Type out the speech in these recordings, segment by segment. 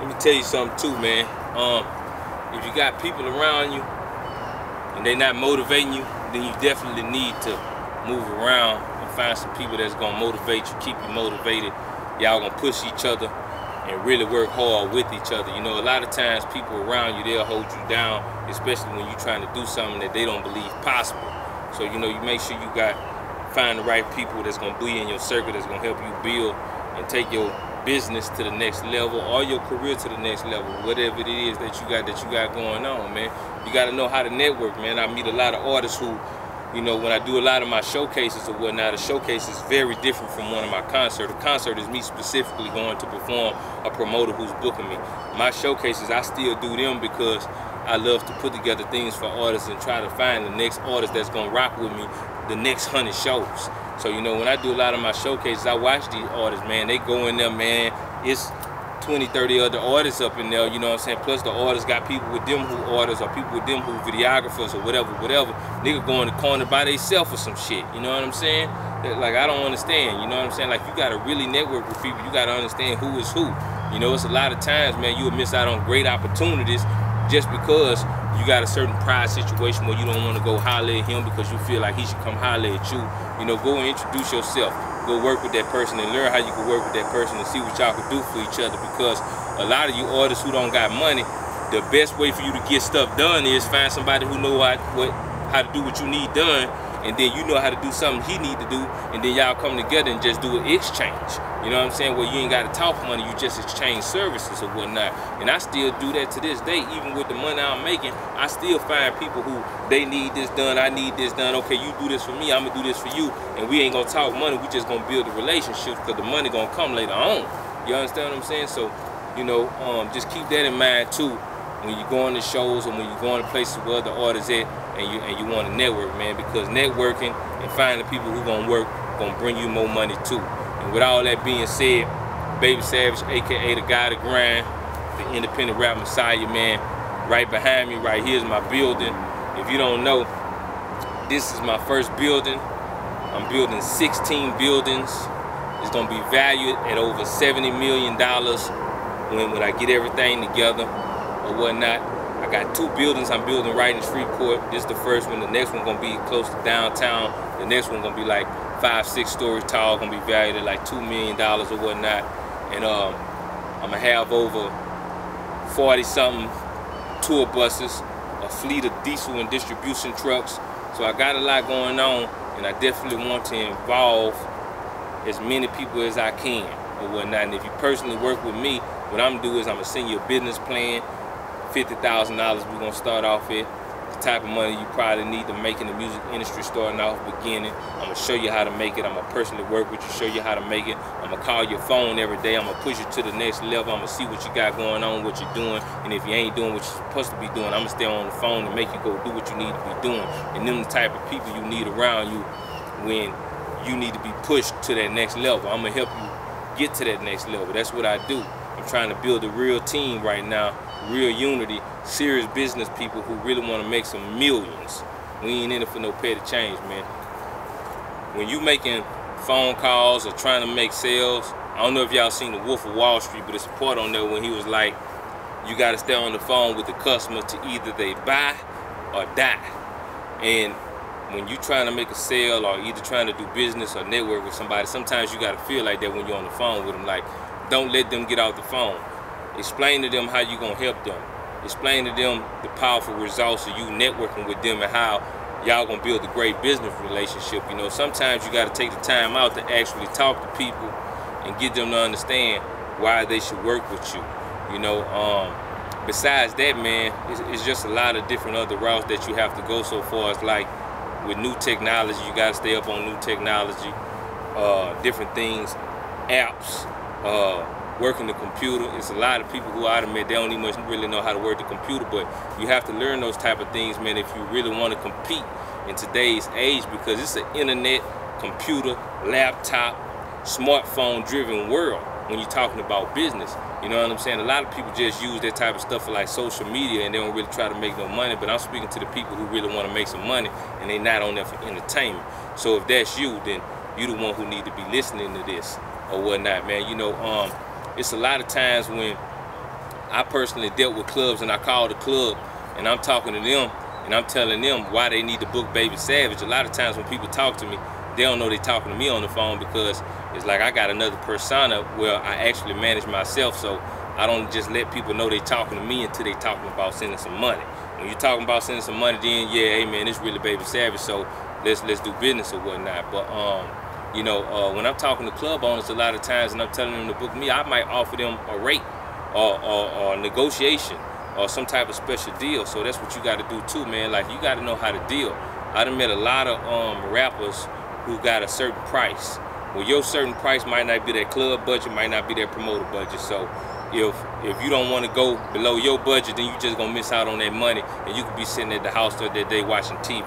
Let me tell you something too, man. If you got people around you and they not motivating you, then you definitely need to move around and find some people that's gonna motivate you, keep you motivated. Y'all gonna push each other and really work hard with each other. You know, a lot of times people around you, they'll hold you down, especially when you're trying to do something that they don't believe possible. So, you know, you make sure you find the right people that's gonna be in your circle, that's gonna help you build and take your business to the next level or your career to the next level, whatever it is that you got going on, man. You gotta know how to network, man. I meet a lot of artists who, you know, when I do a lot of my showcases or whatnot, a showcase is very different from one of my concerts. A concert is me specifically going to perform a promoter who's booking me. My showcases, I still do them because I love to put together things for artists and try to find the next artist that's gonna rock with me the next 100 shows. So, you know, when I do a lot of my showcases, I watch these artists, man. They go in there, man. It's 20, 30 other artists up in there, you know what I'm saying? Plus the artists got people with them who artists or people with them who videographers or whatever. Nigga go in the corner by themselves or some shit, you know what I'm saying? Like, I don't understand, you know what I'm saying? Like, you gotta really network with people. You gotta understand who is who. You know, it's a lot of times, man, you'll miss out on great opportunities just because you got a certain pride situation where you don't want to go holler at him because you feel like he should come holler at you. You know, go and introduce yourself. Go work with that person and learn how you can work with that person and see what y'all can do for each other, because a lot of you artists who don't got money, the best way for you to get stuff done is find somebody who know how to do what you need done, and then you know how to do something he need to do, and then y'all come together and just do an exchange. You know what I'm saying? Where you ain't got to talk money, you just exchange services or whatnot. And I still do that to this day. Even with the money I'm making, I still find people who they need this done, I need this done. Okay, you do this for me, I'm gonna do this for you, and we ain't gonna talk money, we just gonna build a relationship, because the money gonna come later on. You understand what I'm saying? So, you know, just keep that in mind too when you go on the shows and when you go on to places where the artists at and you want to network, man, because networking and finding people who gonna work gonna bring you more money too. And with all that being said, Baby Savage, aka the guy to grind, the independent rap messiah, man, right behind me right here is my building. If you don't know, this is my first building. I'm building 16 buildings. It's gonna be valued at over $70 million when I get everything together or whatnot. I got 2 buildings I'm building right in Shreveport. This is the first one. The next one gonna be close to downtown. The next one gonna be like 5-6 stories tall, gonna be valued at like $2 million or whatnot. And I'm gonna have over 40-something tour buses, a fleet of diesel and distribution trucks. So I got a lot going on, and I definitely want to involve as many people as I can or whatnot. And if you personally work with me, what I'm gonna do is I'm gonna send you a business plan, $50,000 we're gonna start off at. The type of money you probably need to make in the music industry starting off beginning. I'm gonna show you how to make it. I'm gonna personally work with you, show you how to make it. I'm gonna call your phone every day. I'm gonna push you to the next level. I'm gonna see what you got going on, what you're doing. And if you ain't doing what you're supposed to be doing, I'm gonna stay on the phone and make you go do what you need to be doing. And them the type of people you need around you when you need to be pushed to that next level. I'm gonna help you get to that next level. That's what I do. I'm trying to build a real team right now, real unity, serious business people who really want to make some millions. We ain't in it for no petty change, man. When you making phone calls or trying to make sales, I don't know if y'all seen The Wolf of Wall Street, but it's a part on there when he was like, you got to stay on the phone with the customer to either they buy or die. And when you trying to make a sale or either trying to do business or network with somebody, sometimes you got to feel like that when you're on the phone with them. Like, don't let them get off the phone. Explain to them how you gonna help them. Explain to them the powerful results of you networking with them and how y'all gonna build a great business relationship. You know, sometimes you gotta take the time out to actually talk to people and get them to understand why they should work with you. You know, besides that, man, it's just a lot of different other routes that you have to go so far. It's like with new technology, you gotta stay up on new technology, different things, apps, working the computer. It's a lot of people who admit they don't even really know how to work the computer, but you have to learn those type of things, man, if you really want to compete in today's age, because it's an internet, computer, laptop, smartphone driven world when you're talking about business. You know what I'm saying? A lot of people just use that type of stuff for like social media and they don't really try to make no money, but I'm speaking to the people who really want to make some money and they not on there for entertainment. So if that's you, then you the one who need to be listening to this or whatnot, man. You know, it's a lot of times when I personally dealt with clubs, and I called the club and I'm talking to them and I'm telling them why they need to book Baby Savage. A lot of times when people talk to me, they don't know they're talking to me on the phone, because it's like I got another persona where I actually manage myself, so I don't just let people know they talking to me until they talking about sending some money. When you're talking about sending some money, then yeah, hey man, it's really Baby Savage, so let's do business or whatnot. But you know, when I'm talking to club owners a lot of times and I'm telling them to book me, I might offer them a rate or negotiation or some type of special deal. So that's what you got to do too, man. Like, you got to know how to deal. I done met a lot of rappers who got a certain price. Well, your certain price might not be their club budget, might not be their promoter budget. So if you don't want to go below your budget, then you just gonna miss out on that money, and you could be sitting at the house the other day watching TV.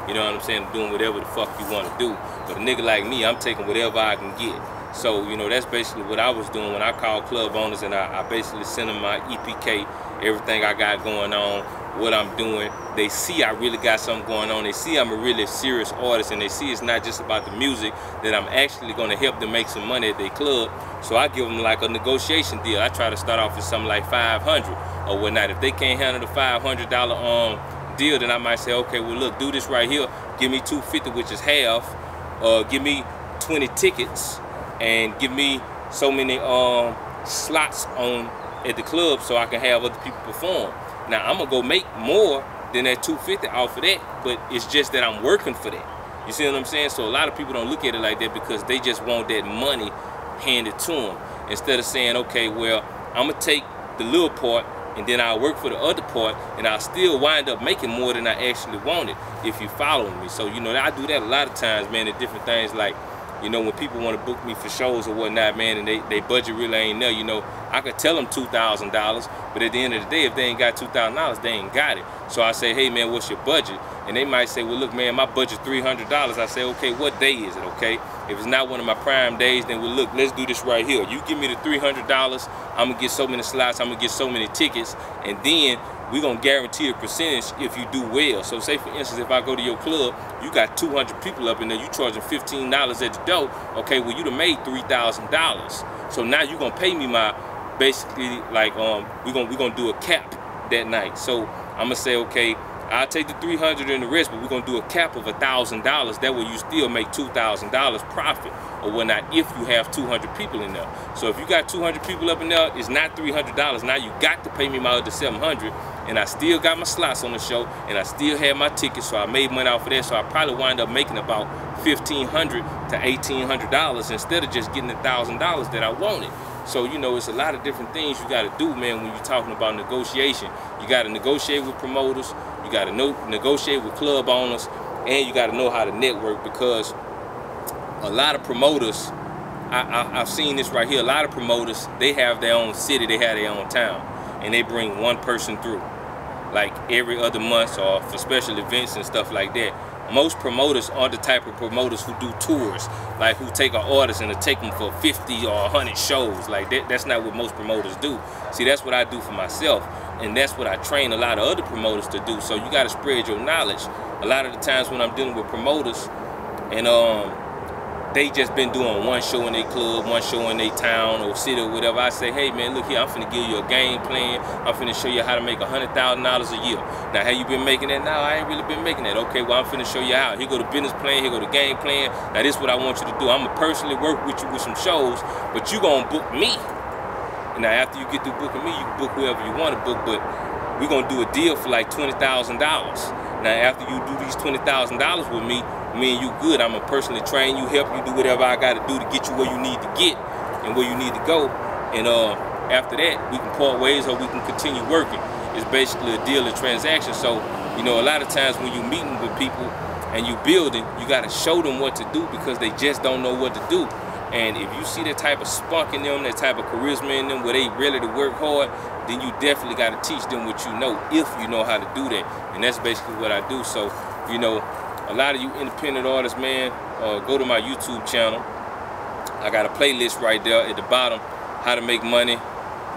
You know what I'm saying? Doing whatever the fuck you want to do. But a nigga like me, I'm taking whatever I can get. So, you know, that's basically what I was doing when I called club owners, and I basically sent them my EPK, everything I got going on, what I'm doing. They see I really got something going on. They see I'm a really serious artist, and they see it's not just about the music, that I'm actually going to help them make some money at their club. So I give them like a negotiation deal. I try to start off with something like $500 or whatnot. If they can't handle the $500 deal, then I might say, okay, well look, do this right here. Give me $250, which is half. Give me 20 tickets, and give me so many slots on at the club so I can have other people perform. Now I'm gonna go make more than that $250 off of that, but it's just that I'm working for that. You see what I'm saying? So a lot of people don't look at it like that, because they just want that money handed to them, instead of saying, okay, well, I'm gonna take the little part and then I'll work for the other part, and I'll still wind up making more than I actually wanted, if you follow me. So, you know, I do that a lot of times, man, at different things. Like, you know, when people want to book me for shows or whatnot, man, and they budget really ain't there, you know, I could tell them $2,000, but at the end of the day, if they ain't got $2,000, they ain't got it. So I say, hey man, what's your budget? And they might say, well look man, my budget's $300. I say, okay, what day is it, okay? If it's not one of my prime days, then well look, let's do this right here. You give me the $300, I'm gonna get so many slots, I'm gonna get so many tickets, and then we're gonna guarantee a percentage if you do well. So say for instance, if I go to your club, you got 200 people up in there, you charging $15 at the door, okay, well you done made $3,000. So now you're gonna pay me my, basically like we're gonna do a cap that night. So I'm gonna say, okay, I'll take the $300 and the rest, but we're gonna do a cap of $1,000. That way you still make $2,000 profit or whatnot if you have 200 people in there. So if you got 200 people up in there, it's not $300. Now you got to pay me my other $700, and I still got my slots on the show, and I still had my tickets, so I made money off of that. So I probably wind up making about $1,500 to $1,800 instead of just getting the $1,000 that I wanted. So, you know, it's a lot of different things you got to do, man, when you're talking about negotiation. You got to negotiate with promoters, you got to negotiate with club owners, and you got to know how to network, because a lot of promoters, I've seen this right here, a lot of promoters, they have their own city, they have their own town, and they bring one person through, like every other month or for special events and stuff like that. Most promoters aren't the type of promoters who do tours, like who take an artist and take them for 50 or 100 shows. Like that's not what most promoters do. See, that's what I do for myself, and that's what I train a lot of other promoters to do. So you got to spread your knowledge. A lot of the times when I'm dealing with promoters, and they just been doing one show in their club, one show in their town or city or whatever, I say, hey man, look here, I'm finna give you a game plan. I'm finna show you how to make $100,000 a year. Now, have you been making that? Now, I ain't really been making that. Okay, well, I'm finna show you how. Here go the business plan, here go the game plan. Now, this is what I want you to do. I'm gonna personally work with you with some shows, but you gonna book me. Now, after you get through booking me, you can book whoever you want to book, but we're gonna do a deal for like $20,000. Now, after you do these $20,000 with me and you good, I'm gonna personally train you, help you do whatever I gotta do to get you where you need to get and where you need to go. And after that, we can part ways or we can continue working. It's basically a deal, a transaction. So, you know, a lot of times when you're meeting with people and you building, you gotta show them what to do, because they just don't know what to do. And if you see that type of spunk in them, that type of charisma in them, where they ready to work hard, then you definitely got to teach them what you know, if you know how to do that. And that's basically what I do. So, you know, a lot of you independent artists, man, go to my YouTube channel. I got a playlist right there at the bottom, how to make money,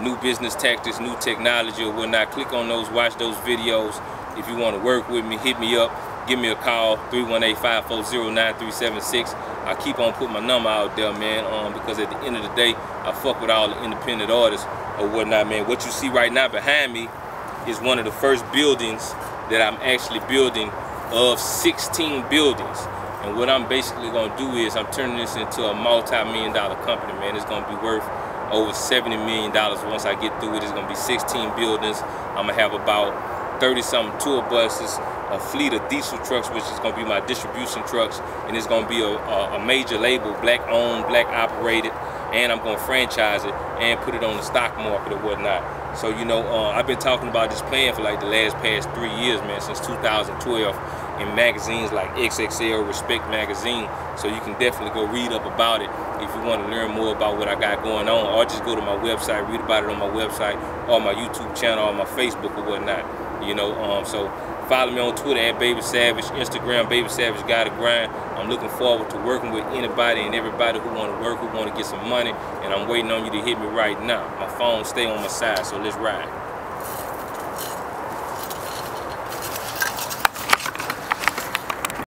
new business tactics, new technology or whatnot. Click on those, watch those videos. If you want to work with me, hit me up. give me a call, 318-540-9376. I keep on putting my number out there, man, because at the end of the day, I fuck with all the independent artists or whatnot, man. What you see right now behind me is one of the first buildings that I'm actually building of 16 buildings. And what I'm basically gonna do is I'm turning this into a multi-million-dollar company, man. It's gonna be worth over $70 million once I get through it. It's gonna be 16 buildings. I'm gonna have about 30-something tour buses, a fleet of diesel trucks, which is gonna be my distribution trucks, and it's gonna be a major label, black owned, black operated, and I'm gonna franchise it and put it on the stock market or whatnot. So, you know, I've been talking about this plan for like the past 3 years, man, since 2012 in magazines like XXL, Respect Magazine. So you can definitely go read up about it if you want to learn more about what I got going on, or just go to my website, read about it on my website, or my YouTube channel, or my Facebook or whatnot. You know, so follow me on Twitter at Baby Savage, Instagram Baby Savage Gotta Grind. I'm looking forward to working with anybody and everybody who want to work, who want to get some money, and I'm waiting on you to hit me right now. My phone stay on my side, so let's ride.